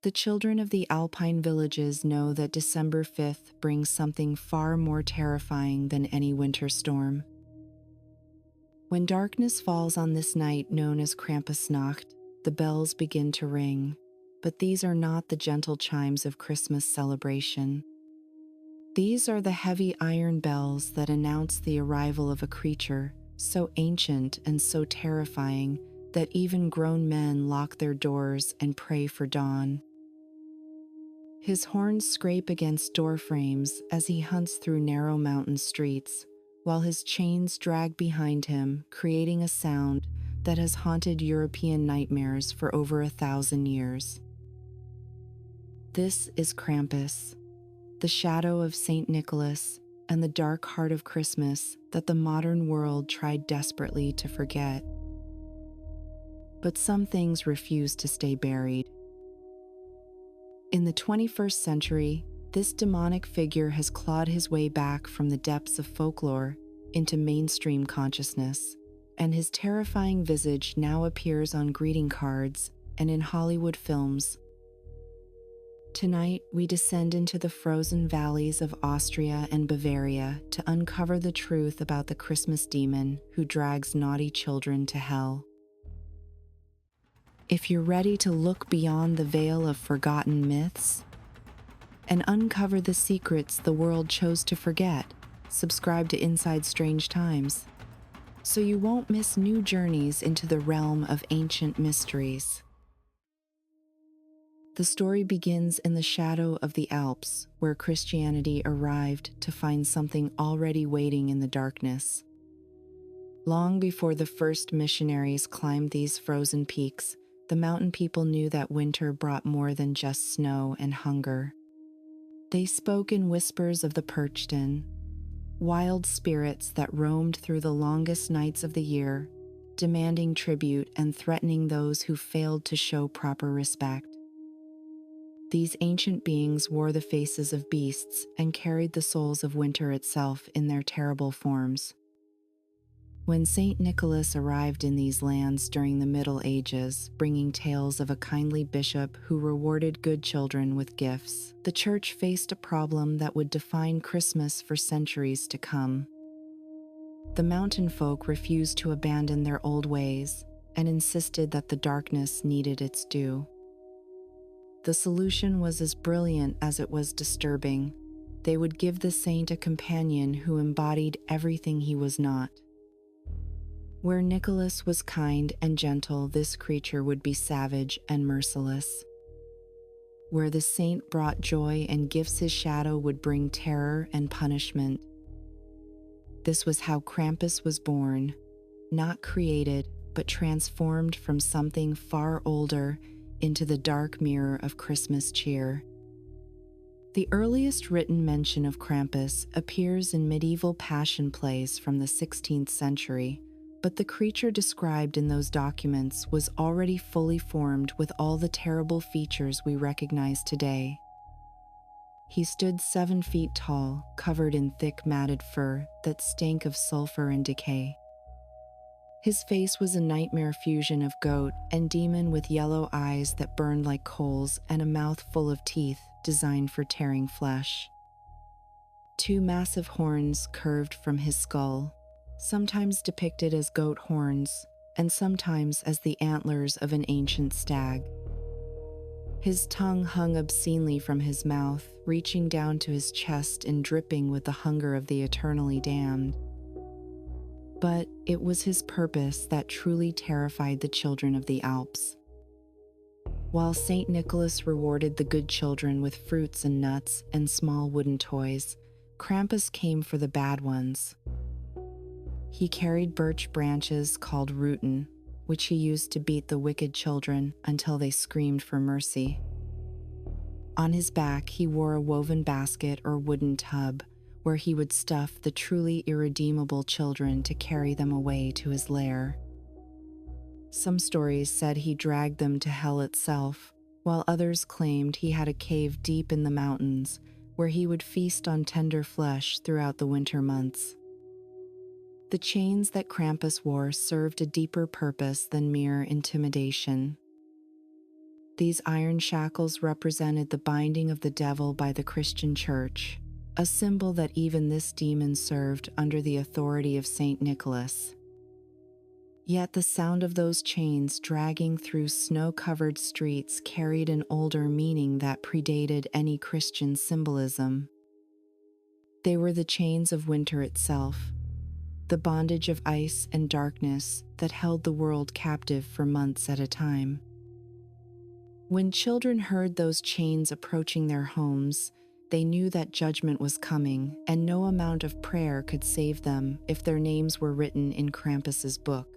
The children of the Alpine villages know that December 5th brings something far more terrifying than any winter storm. When darkness falls on this night known as Krampusnacht, the bells begin to ring, but these are not the gentle chimes of Christmas celebration. These are the heavy iron bells that announce the arrival of a creature so ancient and so terrifying that even grown men lock their doors and pray for dawn. His horns scrape against door frames as he hunts through narrow mountain streets, while his chains drag behind him, creating a sound that has haunted European nightmares for over 1,000 years. This is Krampus, the shadow of Saint Nicholas and the dark heart of Christmas that the modern world tried desperately to forget. But some things refuse to stay buried. In the 21st century, this demonic figure has clawed his way back from the depths of folklore into mainstream consciousness, and his terrifying visage now appears on greeting cards and in Hollywood films. Tonight, we descend into the frozen valleys of Austria and Bavaria to uncover the truth about the Christmas demon who drags naughty children to hell. If you're ready to look beyond the veil of forgotten myths and uncover the secrets the world chose to forget, subscribe to Inside Strange Times so you won't miss new journeys into the realm of ancient mysteries. The story begins in the shadow of the Alps, where Christianity arrived to find something already waiting in the darkness. Long before the first missionaries climbed these frozen peaks, the mountain people knew that winter brought more than just snow and hunger. They spoke in whispers of the perched-in, wild spirits that roamed through the longest nights of the year, demanding tribute and threatening those who failed to show proper respect. These ancient beings wore the faces of beasts and carried the souls of winter itself in their terrible forms. When Saint Nicholas arrived in these lands during the Middle Ages, bringing tales of a kindly bishop who rewarded good children with gifts, the church faced a problem that would define Christmas for centuries to come. The mountain folk refused to abandon their old ways and insisted that the darkness needed its due. The solution was as brilliant as it was disturbing. They would give the saint a companion who embodied everything he was not. Where Nicholas was kind and gentle, this creature would be savage and merciless. Where the saint brought joy and gifts, his shadow would bring terror and punishment. This was how Krampus was born, not created, but transformed from something far older into the dark mirror of Christmas cheer. The earliest written mention of Krampus appears in medieval passion plays from the 16th century, but the creature described in those documents was already fully formed with all the terrible features we recognize today. He stood 7 feet tall, covered in thick matted fur that stank of sulfur and decay. His face was a nightmare fusion of goat and demon, with yellow eyes that burned like coals and a mouth full of teeth designed for tearing flesh. 2 massive horns curved from his skull, sometimes depicted as goat horns and sometimes as the antlers of an ancient stag. His tongue hung obscenely from his mouth, reaching down to his chest and dripping with the hunger of the eternally damned. But it was his purpose that truly terrified the children of the Alps. While Saint Nicholas rewarded the good children with fruits and nuts and small wooden toys, Krampus came for the bad ones. He carried birch branches called ruten, which he used to beat the wicked children until they screamed for mercy. On his back, he wore a woven basket or wooden tub, where he would stuff the truly irredeemable children to carry them away to his lair. Some stories said he dragged them to hell itself, while others claimed he had a cave deep in the mountains where he would feast on tender flesh throughout the winter months. The chains that Krampus wore served a deeper purpose than mere intimidation. These iron shackles represented the binding of the devil by the Christian Church, a symbol that even this demon served under the authority of Saint Nicholas. Yet the sound of those chains dragging through snow-covered streets carried an older meaning that predated any Christian symbolism. They were the chains of winter itself, the bondage of ice and darkness that held the world captive for months at a time. When children heard those chains approaching their homes, they knew that judgment was coming, and no amount of prayer could save them if their names were written in Krampus's book.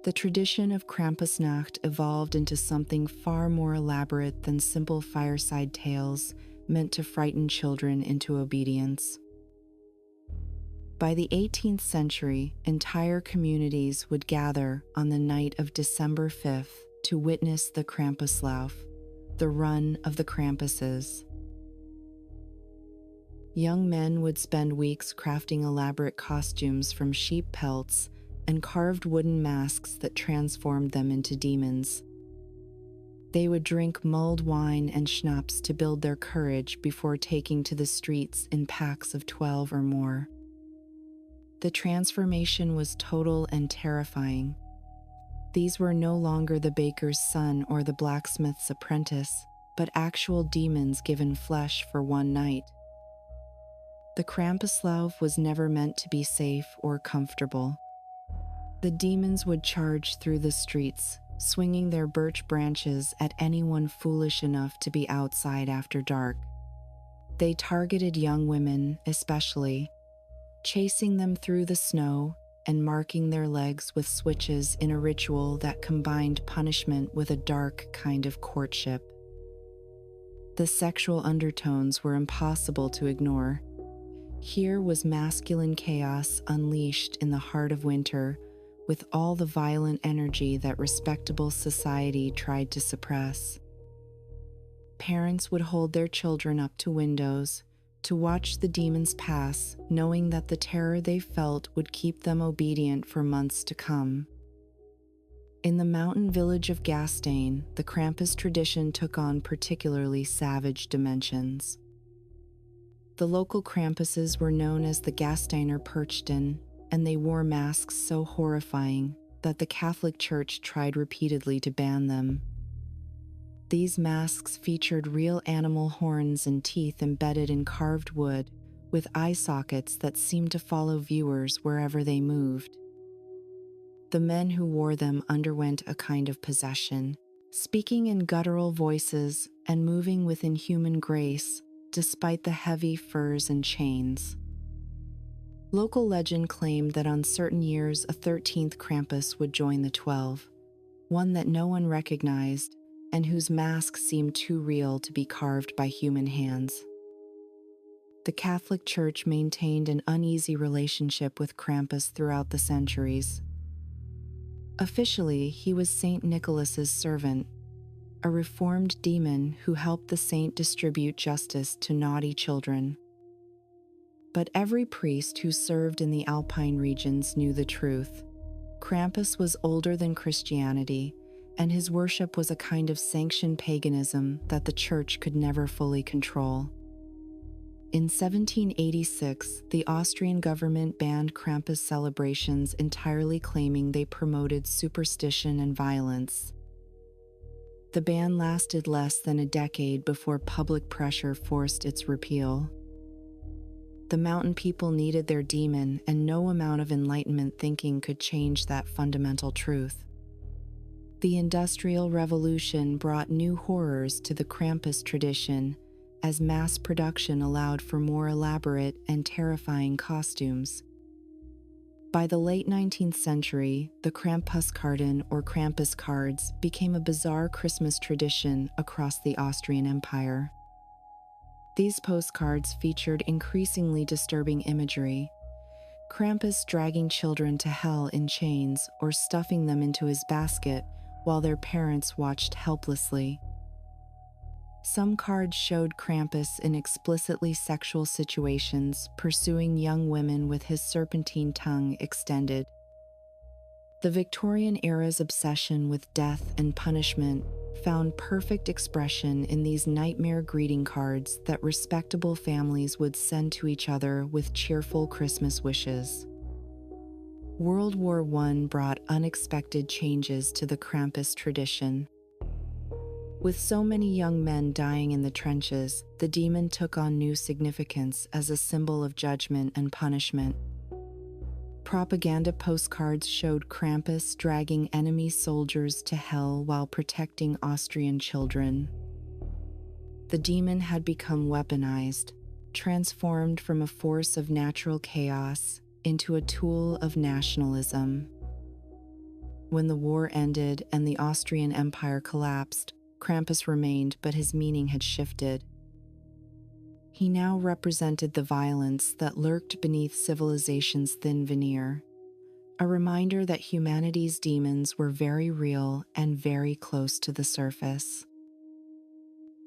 The tradition of Krampusnacht evolved into something far more elaborate than simple fireside tales meant to frighten children into obedience. By the 18th century, entire communities would gather on the night of December 5th to witness the Krampuslauf, the run of the Krampuses. Young men would spend weeks crafting elaborate costumes from sheep pelts and carved wooden masks that transformed them into demons. They would drink mulled wine and schnapps to build their courage before taking to the streets in packs of 12 or more. The transformation was total and terrifying. These were no longer the baker's son or the blacksmith's apprentice, but actual demons given flesh for one night. The Krampuslauf was never meant to be safe or comfortable. The demons would charge through the streets, swinging their birch branches at anyone foolish enough to be outside after dark. They targeted young women, especially, chasing them through the snow and marking their legs with switches in a ritual that combined punishment with a dark kind of courtship. The sexual undertones were impossible to ignore. Here was masculine chaos unleashed in the heart of winter, with all the violent energy that respectable society tried to suppress. Parents would hold their children up to windows to watch the demons pass, knowing that the terror they felt would keep them obedient for months to come. In the mountain village of Gastein, the Krampus tradition took on particularly savage dimensions. The local Krampuses were known as the Gasteiner Perchten, and they wore masks so horrifying that the Catholic Church tried repeatedly to ban them. These masks featured real animal horns and teeth embedded in carved wood, with eye sockets that seemed to follow viewers wherever they moved. The men who wore them underwent a kind of possession, speaking in guttural voices and moving with inhuman grace, despite the heavy furs and chains. Local legend claimed that on certain years a 13th Krampus would join the 12, one that no one recognized and whose mask seemed too real to be carved by human hands. The Catholic Church maintained an uneasy relationship with Krampus throughout the centuries. Officially, he was Saint Nicholas's servant, a reformed demon who helped the saint distribute justice to naughty children. But every priest who served in the Alpine regions knew the truth. Krampus was older than Christianity, and his worship was a kind of sanctioned paganism that the church could never fully control. In 1786, the Austrian government banned Krampus celebrations entirely, claiming they promoted superstition and violence. The ban lasted less than a decade before public pressure forced its repeal. The mountain people needed their demon, and no amount of Enlightenment thinking could change that fundamental truth. The Industrial Revolution brought new horrors to the Krampus tradition, as mass production allowed for more elaborate and terrifying costumes. By the late 19th century, the Krampuskarten or Krampus cards became a bizarre Christmas tradition across the Austrian Empire. These postcards featured increasingly disturbing imagery: Krampus dragging children to hell in chains or stuffing them into his basket while their parents watched helplessly. Some cards showed Krampus in explicitly sexual situations, pursuing young women with his serpentine tongue extended. The Victorian era's obsession with death and punishment found perfect expression in these nightmare greeting cards that respectable families would send to each other with cheerful Christmas wishes. World War I brought unexpected changes to the Krampus tradition. With so many young men dying in the trenches, the demon took on new significance as a symbol of judgment and punishment. Propaganda postcards showed Krampus dragging enemy soldiers to hell while protecting Austrian children. The demon had become weaponized, transformed from a force of natural chaos into a tool of nationalism. When the war ended and the Austrian Empire collapsed, Krampus remained, but his meaning had shifted. He now represented the violence that lurked beneath civilization's thin veneer, a reminder that humanity's demons were very real and very close to the surface.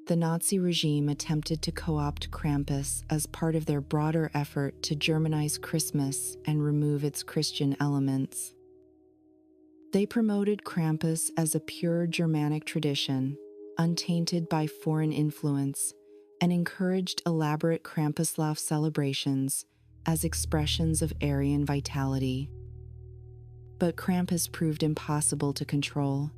The Nazi regime attempted to co-opt Krampus as part of their broader effort to Germanize Christmas and remove its Christian elements. They promoted Krampus as a pure Germanic tradition, untainted by foreign influence, and encouraged elaborate Krampuslauf celebrations as expressions of Aryan vitality. But Krampus proved impossible to control.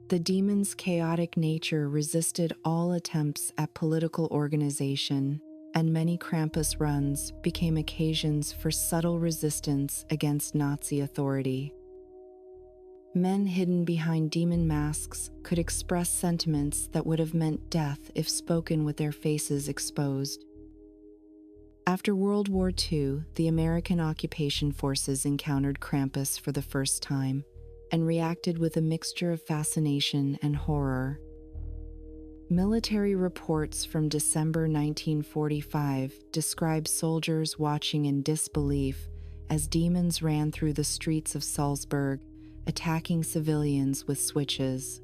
The demon's chaotic nature resisted all attempts at political organization, and many Krampus runs became occasions for subtle resistance against Nazi authority. Men hidden behind demon masks could express sentiments that would have meant death if spoken with their faces exposed. After World War II, the American occupation forces encountered Krampus for the first time and reacted with a mixture of fascination and horror. Military reports from December 1945 describe soldiers watching in disbelief as demons ran through the streets of Salzburg, attacking civilians with switches.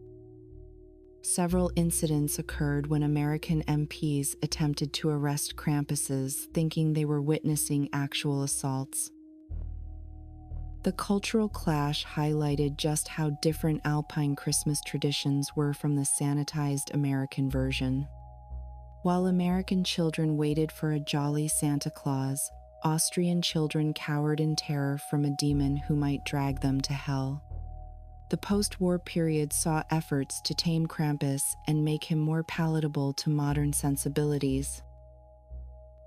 Several incidents occurred when American MPs attempted to arrest Krampuses, thinking they were witnessing actual assaults. The cultural clash highlighted just how different Alpine Christmas traditions were from the sanitized American version. While American children waited for a jolly Santa Claus, Austrian children cowered in terror from a demon who might drag them to hell. The post-war period saw efforts to tame Krampus and make him more palatable to modern sensibilities.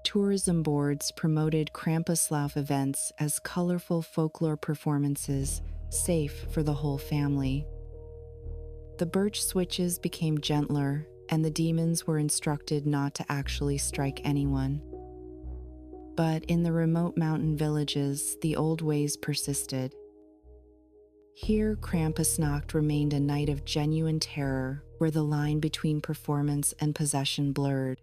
Tourism boards promoted Krampuslauf events as colorful folklore performances, safe for the whole family. The birch switches became gentler, and the demons were instructed not to actually strike anyone. But in the remote mountain villages, the old ways persisted. Here, Krampusnacht remained a night of genuine terror, where the line between performance and possession blurred.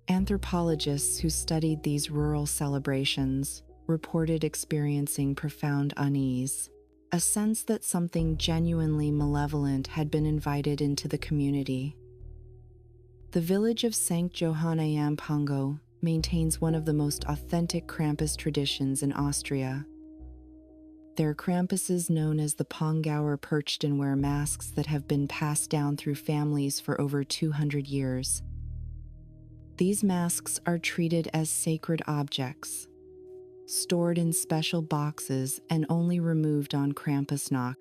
Anthropologists who studied these rural celebrations reported experiencing profound unease, a sense that something genuinely malevolent had been invited into the community. The village of St. Johanna am Pongo maintains one of the most authentic Krampus traditions in Austria. There are Krampuses known as the Pongauer perched and wear masks that have been passed down through families for over 200 years. These masks are treated as sacred objects, stored in special boxes and only removed on Krampusnacht.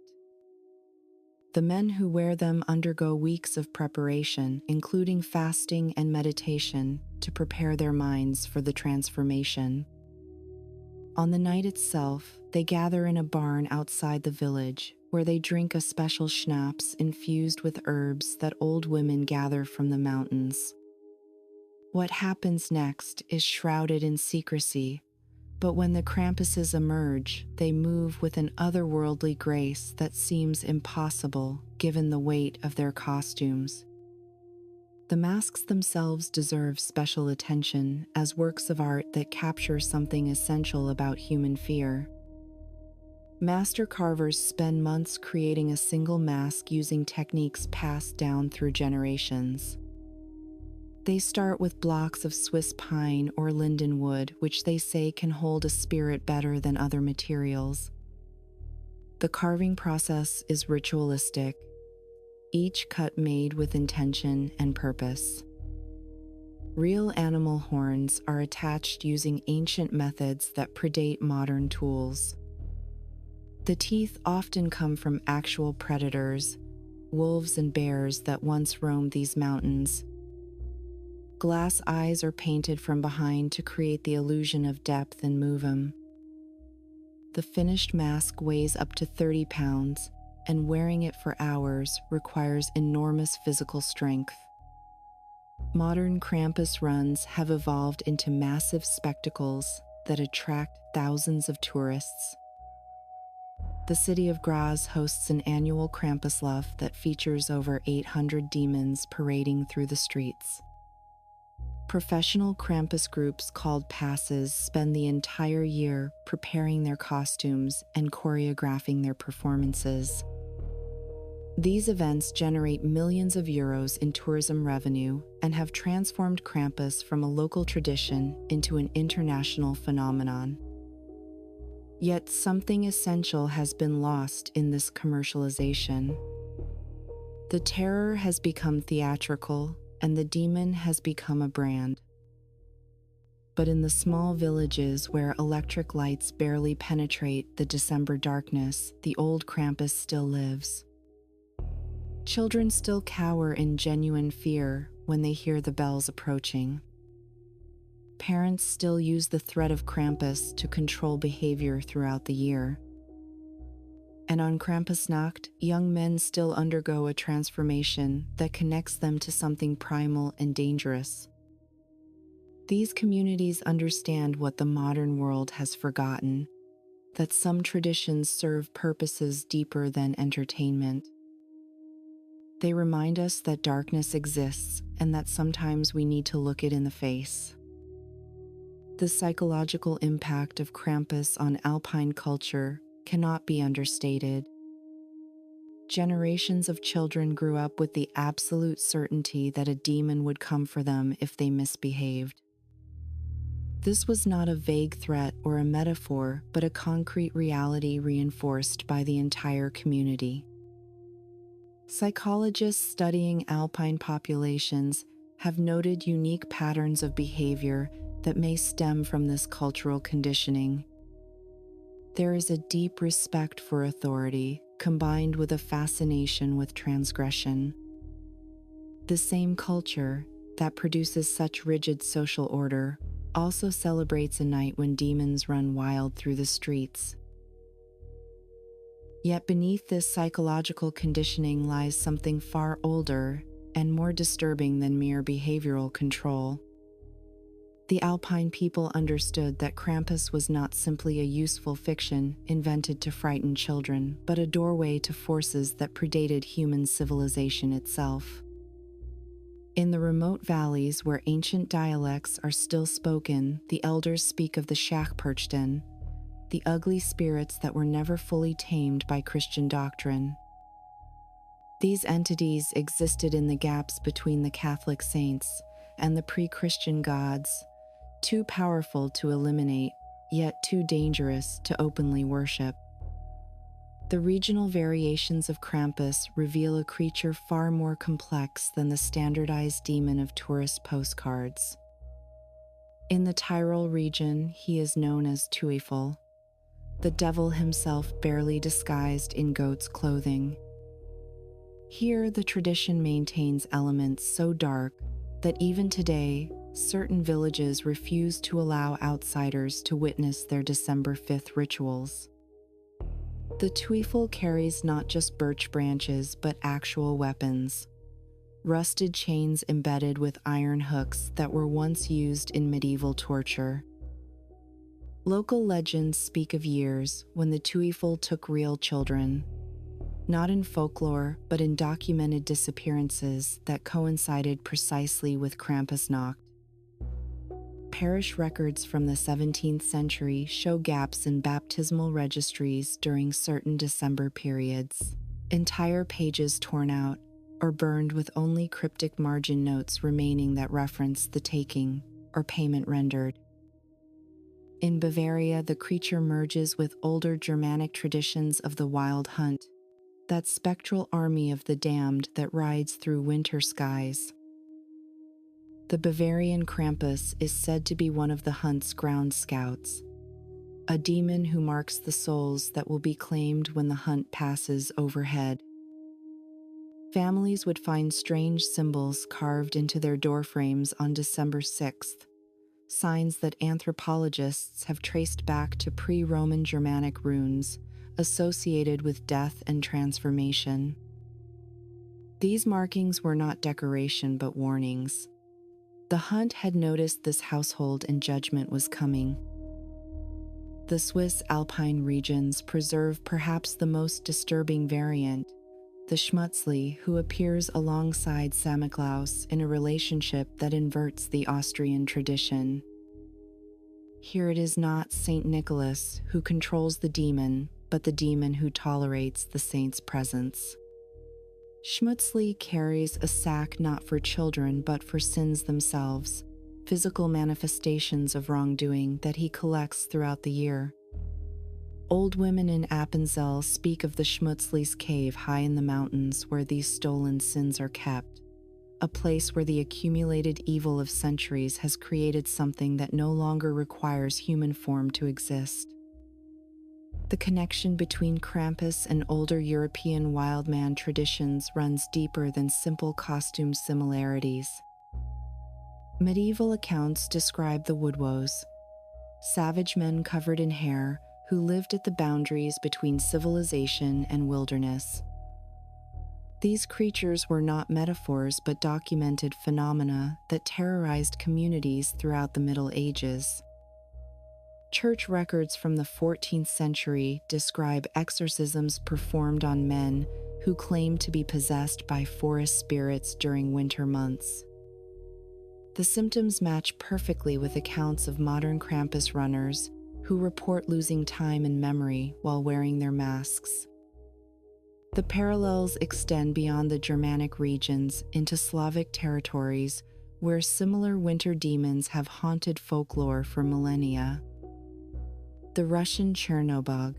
The men who wear them undergo weeks of preparation, including fasting and meditation, to prepare their minds for the transformation. On the night itself, they gather in a barn outside the village, where they drink a special schnapps infused with herbs that old women gather from the mountains. What happens next is shrouded in secrecy, but when the Krampuses emerge, they move with an otherworldly grace that seems impossible given the weight of their costumes. The masks themselves deserve special attention as works of art that capture something essential about human fear. Master carvers spend months creating a single mask using techniques passed down through generations. They start with blocks of Swiss pine or linden wood, which they say can hold a spirit better than other materials. The carving process is ritualistic, each cut made with intention and purpose. Real animal horns are attached using ancient methods that predate modern tools. The teeth often come from actual predators, wolves and bears that once roamed these mountains. Glass eyes are painted from behind to create the illusion of depth and movement. The finished mask weighs up to 30 pounds, and wearing it for hours requires enormous physical strength. Modern Krampus runs have evolved into massive spectacles that attract thousands of tourists. The city of Graz hosts an annual Krampusnacht that features over 800 demons parading through the streets. Professional Krampus groups called passes spend the entire year preparing their costumes and choreographing their performances. These events generate millions of euros in tourism revenue and have transformed Krampus from a local tradition into an international phenomenon. Yet something essential has been lost in this commercialization. The terror has become theatrical, and the demon has become a brand. But in the small villages where electric lights barely penetrate the December darkness, the old Krampus still lives. Children still cower in genuine fear when they hear the bells approaching. Parents still use the threat of Krampus to control behavior throughout the year. And on Krampusnacht, young men still undergo a transformation that connects them to something primal and dangerous. These communities understand what the modern world has forgotten, that some traditions serve purposes deeper than entertainment. They remind us that darkness exists and that sometimes we need to look it in the face. The psychological impact of Krampus on Alpine culture cannot be understated. Generations of children grew up with the absolute certainty that a demon would come for them if they misbehaved. This was not a vague threat or a metaphor, but a concrete reality reinforced by the entire community. Psychologists studying Alpine populations have noted unique patterns of behavior that may stem from this cultural conditioning. There is a deep respect for authority, combined with a fascination with transgression. The same culture that produces such rigid social order also celebrates a night when demons run wild through the streets. Yet beneath this psychological conditioning lies something far older and more disturbing than mere behavioral control. The Alpine people understood that Krampus was not simply a useful fiction invented to frighten children, but a doorway to forces that predated human civilization itself. In the remote valleys where ancient dialects are still spoken, the elders speak of the Schachperchten, the ugly spirits that were never fully tamed by Christian doctrine. These entities existed in the gaps between the Catholic saints and the pre-Christian gods, too powerful to eliminate, yet too dangerous to openly worship. The regional variations of Krampus reveal a creature far more complex than the standardized demon of tourist postcards. In the Tyrol region, he is known as Teufel, the devil himself barely disguised in goat's clothing. Here, the tradition maintains elements so dark that even today, certain villages refuse to allow outsiders to witness their December 5th rituals. The Teufel carries not just birch branches, but actual weapons. Rusted chains embedded with iron hooks that were once used in medieval torture. Local legends speak of years when the Teufel took real children, not in folklore, but in documented disappearances that coincided precisely with Krampusnacht. Parish records from the 17th century show gaps in baptismal registries during certain December periods, entire pages torn out or burned with only cryptic margin notes remaining that reference the taking or payment rendered. In Bavaria, the creature merges with older Germanic traditions of the wild hunt, that spectral army of the damned that rides through winter skies. The Bavarian Krampus is said to be one of the hunt's ground scouts, a demon who marks the souls that will be claimed when the hunt passes overhead. Families would find strange symbols carved into their doorframes on December 6th, signs that anthropologists have traced back to pre-Roman Germanic runes associated with death and transformation. These markings were not decoration but warnings. The hunt had noticed this household and judgment was coming. The Swiss Alpine regions preserve perhaps the most disturbing variant, the Schmutzli, who appears alongside Santa Claus in a relationship that inverts the Austrian tradition. Here it is not Saint Nicholas who controls the demon, but the demon who tolerates the saint's presence. Schmutzli carries a sack not for children but for sins themselves, physical manifestations of wrongdoing that he collects throughout the year. Old women in Appenzell speak of the Schmutzli's cave high in the mountains where these stolen sins are kept, a place where the accumulated evil of centuries has created something that no longer requires human form to exist. The connection between Krampus and older European wild man traditions runs deeper than simple costume similarities. Medieval accounts describe the woodwoes, savage men covered in hair who lived at the boundaries between civilization and wilderness. These creatures were not metaphors but documented phenomena that terrorized communities throughout the Middle Ages. Church records from the 14th century describe exorcisms performed on men who claimed to be possessed by forest spirits during winter months. The symptoms match perfectly with accounts of modern Krampus runners who report losing time and memory while wearing their masks. The parallels extend beyond the Germanic regions into Slavic territories where similar winter demons have haunted folklore for millennia. The Russian Chernobog,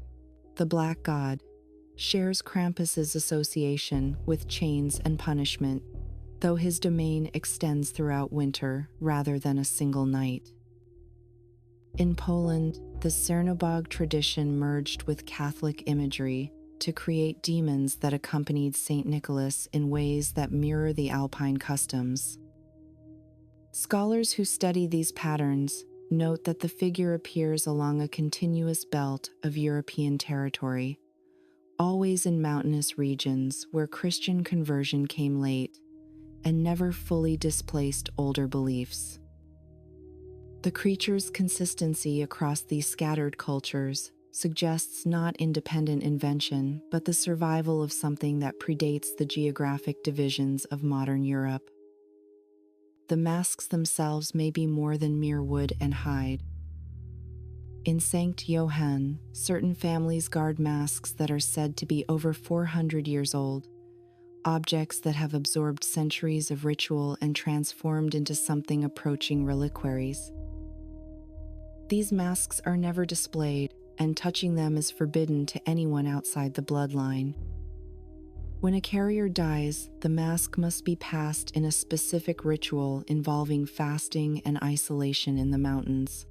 the Black God, shares Krampus's association with chains and punishment, though his domain extends throughout winter rather than a single night. In Poland, the Cernobog tradition merged with Catholic imagery to create demons that accompanied Saint Nicholas in ways that mirror the Alpine customs. Scholars who study these patterns note that the figure appears along a continuous belt of European territory, always in mountainous regions where Christian conversion came late and never fully displaced older beliefs. The creature's consistency across these scattered cultures suggests not independent invention, but the survival of something that predates the geographic divisions of modern Europe. The masks themselves may be more than mere wood and hide. In St. Johann, certain families guard masks that are said to be over 400 years old, objects that have absorbed centuries of ritual and transformed into something approaching reliquaries. These masks are never displayed, and touching them is forbidden to anyone outside the bloodline. When a carrier dies, the mask must be passed in a specific ritual involving fasting and isolation in the mountains.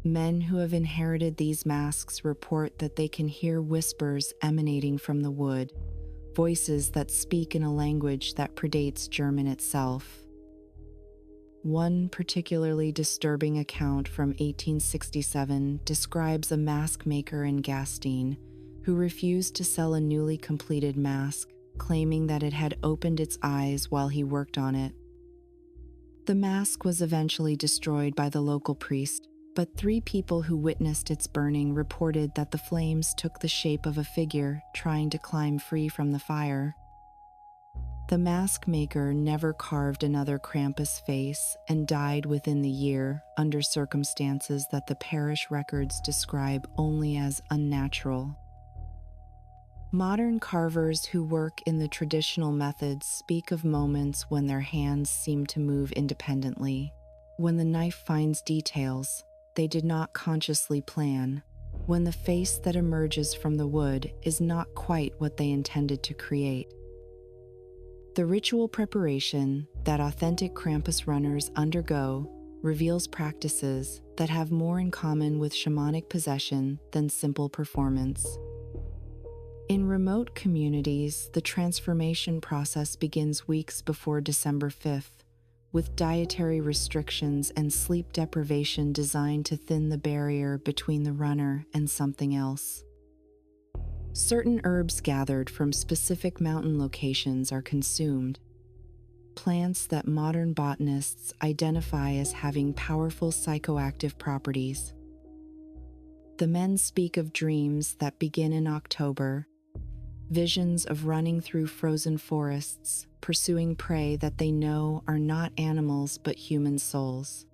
Men who have inherited these masks report that they can hear whispers emanating from the wood, voices that speak in a language that predates German itself. One particularly disturbing account from 1867 describes a mask maker in Gastein who refused to sell a newly completed mask, claiming that it had opened its eyes while he worked on it. The mask was eventually destroyed by the local priest, but 3 people who witnessed its burning reported that the flames took the shape of a figure trying to climb free from the fire. The mask maker never carved another Krampus face and died within the year under circumstances that the parish records describe only as unnatural. Modern carvers who work in the traditional methods speak of moments when their hands seem to move independently, when the knife finds details, they did not consciously plan, when the face that emerges from the wood is not quite what they intended to create. The ritual preparation that authentic Krampus runners undergo reveals practices that have more in common with shamanic possession than simple performance. In remote communities, the transformation process begins weeks before December 5th, with dietary restrictions and sleep deprivation designed to thin the barrier between the runner and something else. Certain herbs gathered from specific mountain locations are consumed, plants that modern botanists identify as having powerful psychoactive properties. The men speak of dreams that begin in October, visions of running through frozen forests, pursuing prey that they know are not animals but human souls.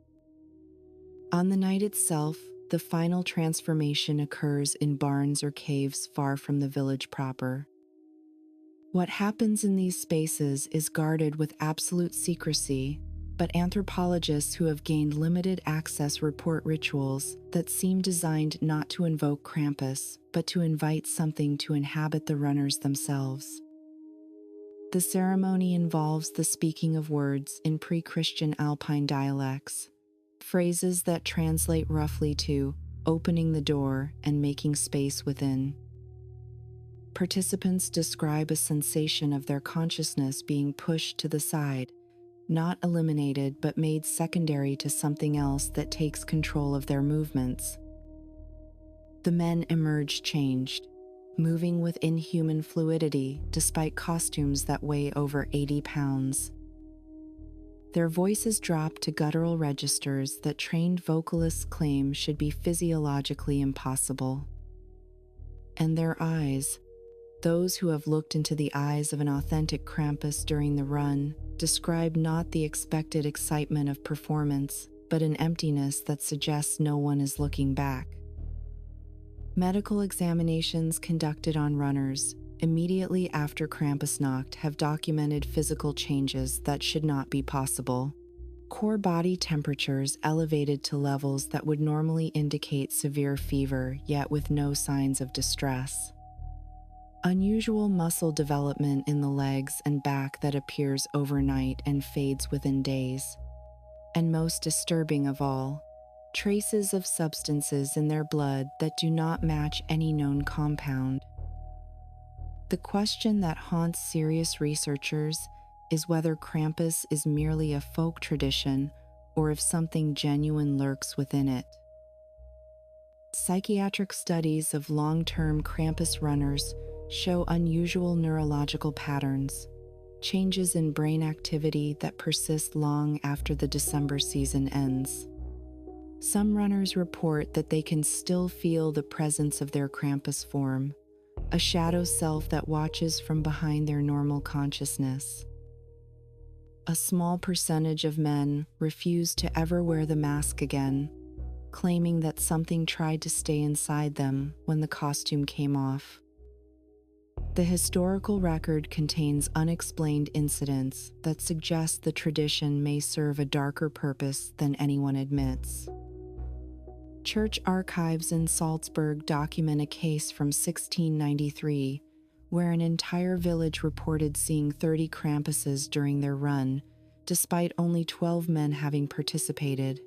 On the night itself, the final transformation occurs in barns or caves far from the village proper. What happens in these spaces is guarded with absolute secrecy, but anthropologists who have gained limited access report rituals that seem designed not to invoke Krampus, but to invite something to inhabit the runners themselves. The ceremony involves the speaking of words in pre-Christian Alpine dialects, phrases that translate roughly to opening the door and making space within. Participants describe a sensation of their consciousness being pushed to the side, not eliminated but made secondary to something else that takes control of their movements. The men emerge changed, moving with inhuman fluidity despite costumes that weigh over 80 pounds. Their voices drop to guttural registers that trained vocalists claim should be physiologically impossible. And their eyes, those who have looked into the eyes of an authentic Krampus during the run, describe not the expected excitement of performance, but an emptiness that suggests no one is looking back. Medical examinations conducted on runners immediately after Krampusnacht have documented physical changes that should not be possible. Core body temperatures elevated to levels that would normally indicate severe fever, yet with no signs of distress. Unusual muscle development in the legs and back that appears overnight and fades within days. And most disturbing of all, traces of substances in their blood that do not match any known compound. The question that haunts serious researchers is whether Krampus is merely a folk tradition or if something genuine lurks within it. Psychiatric studies of long-term Krampus runners show unusual neurological patterns, changes in brain activity that persist long after the December season ends. Some runners report that they can still feel the presence of their Krampus form, a shadow self that watches from behind their normal consciousness. A small percentage of men refuse to ever wear the mask again, claiming that something tried to stay inside them when the costume came off. The historical record contains unexplained incidents that suggest the tradition may serve a darker purpose than anyone admits. Church archives in Salzburg document a case from 1693 where an entire village reported seeing 30 Krampuses during their run, despite only 12 men having participated.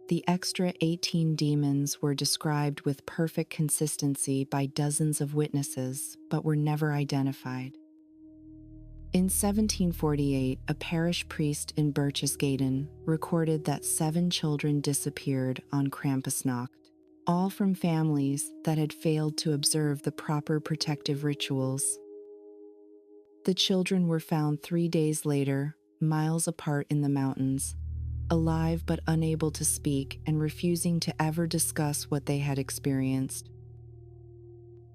The extra 18 demons were described with perfect consistency by dozens of witnesses, but were never identified. In 1748, a parish priest in Berchtesgaden recorded that 7 children disappeared on Krampusnacht, all from families that had failed to observe the proper protective rituals. The children were found 3 days later, miles apart in the mountains, alive but unable to speak and refusing to ever discuss what they had experienced.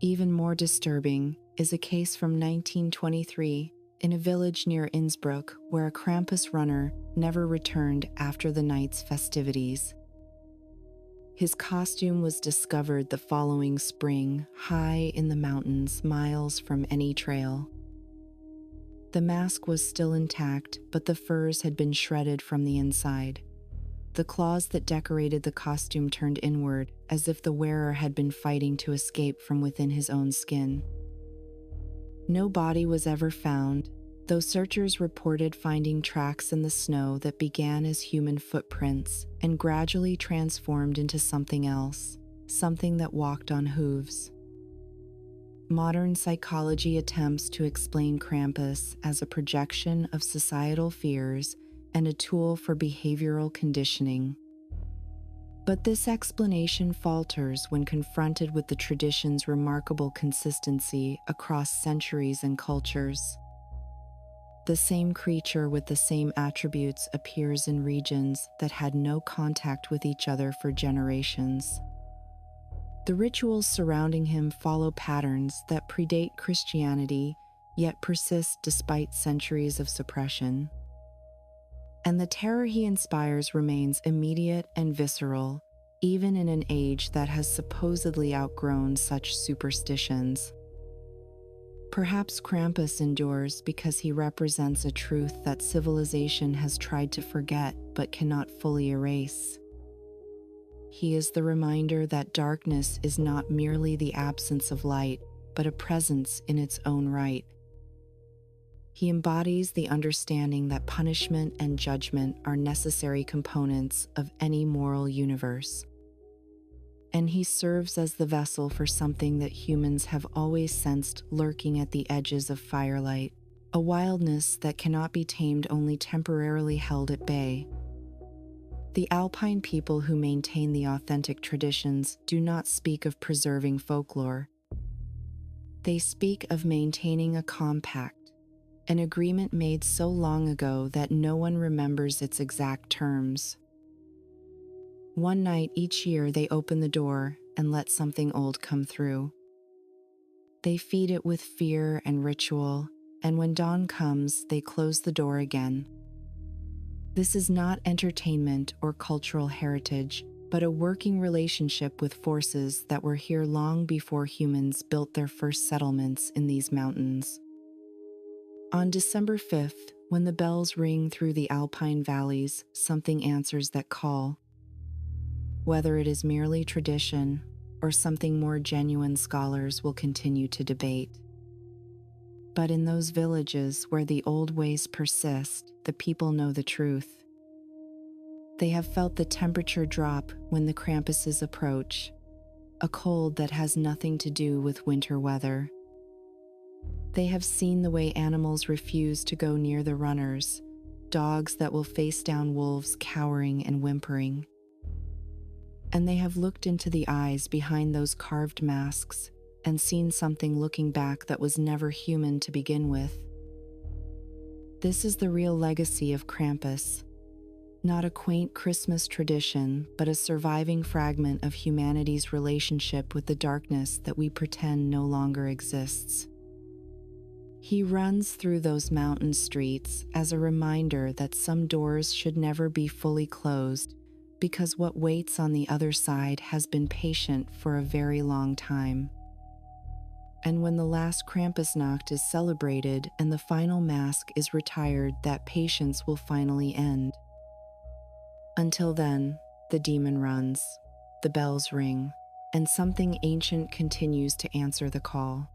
Even more disturbing is a case from 1923 in a village near Innsbruck where a Krampus runner never returned after the night's festivities. His costume was discovered the following spring, high in the mountains, miles from any trail. The mask was still intact, but the furs had been shredded from the inside. the claws that decorated the costume turned inward, as if the wearer had been fighting to escape from within his own skin. No body was ever found, though searchers reported finding tracks in the snow that began as human footprints and gradually transformed into something else, something that walked on hooves. Modern psychology attempts to explain Krampus as a projection of societal fears and a tool for behavioral conditioning. But this explanation falters when confronted with the tradition's remarkable consistency across centuries and cultures. The same creature with the same attributes appears in regions that had no contact with each other for generations. The rituals surrounding him follow patterns that predate Christianity, yet persist despite centuries of suppression. And the terror he inspires remains immediate and visceral, even in an age that has supposedly outgrown such superstitions. Perhaps Krampus endures because he represents a truth that civilization has tried to forget but cannot fully erase. He is the reminder that darkness is not merely the absence of light, but a presence in its own right. He embodies the understanding that punishment and judgment are necessary components of any moral universe. And he serves as the vessel for something that humans have always sensed lurking at the edges of firelight, a wildness that cannot be tamed, only temporarily held at bay. The Alpine people who maintain the authentic traditions do not speak of preserving folklore. They speak of maintaining a compact, an agreement made so long ago that no one remembers its exact terms. One night each year they open the door and let something old come through. They feed it with fear and ritual, and when dawn comes, they close the door again. This is not entertainment or cultural heritage, but a working relationship with forces that were here long before humans built their first settlements in these mountains. On December 5th, when the bells ring through the Alpine valleys, something answers that call. Whether it is merely tradition or something more genuine, scholars will continue to debate. But in those villages where the old ways persist, the people know the truth. They have felt the temperature drop when the Krampuses approach, a cold that has nothing to do with winter weather. They have seen the way animals refuse to go near the runners, dogs that will face down wolves cowering and whimpering. And they have looked into the eyes behind those carved masks and seen something looking back that was never human to begin with. This is the real legacy of Krampus, not a quaint Christmas tradition, but a surviving fragment of humanity's relationship with the darkness that we pretend no longer exists. He runs through those mountain streets as a reminder that some doors should never be fully closed, because what waits on the other side has been patient for a very long time. And when the last Krampusnacht is celebrated and the final mask is retired, that patience will finally end. Until then, the demon runs, the bells ring, and something ancient continues to answer the call.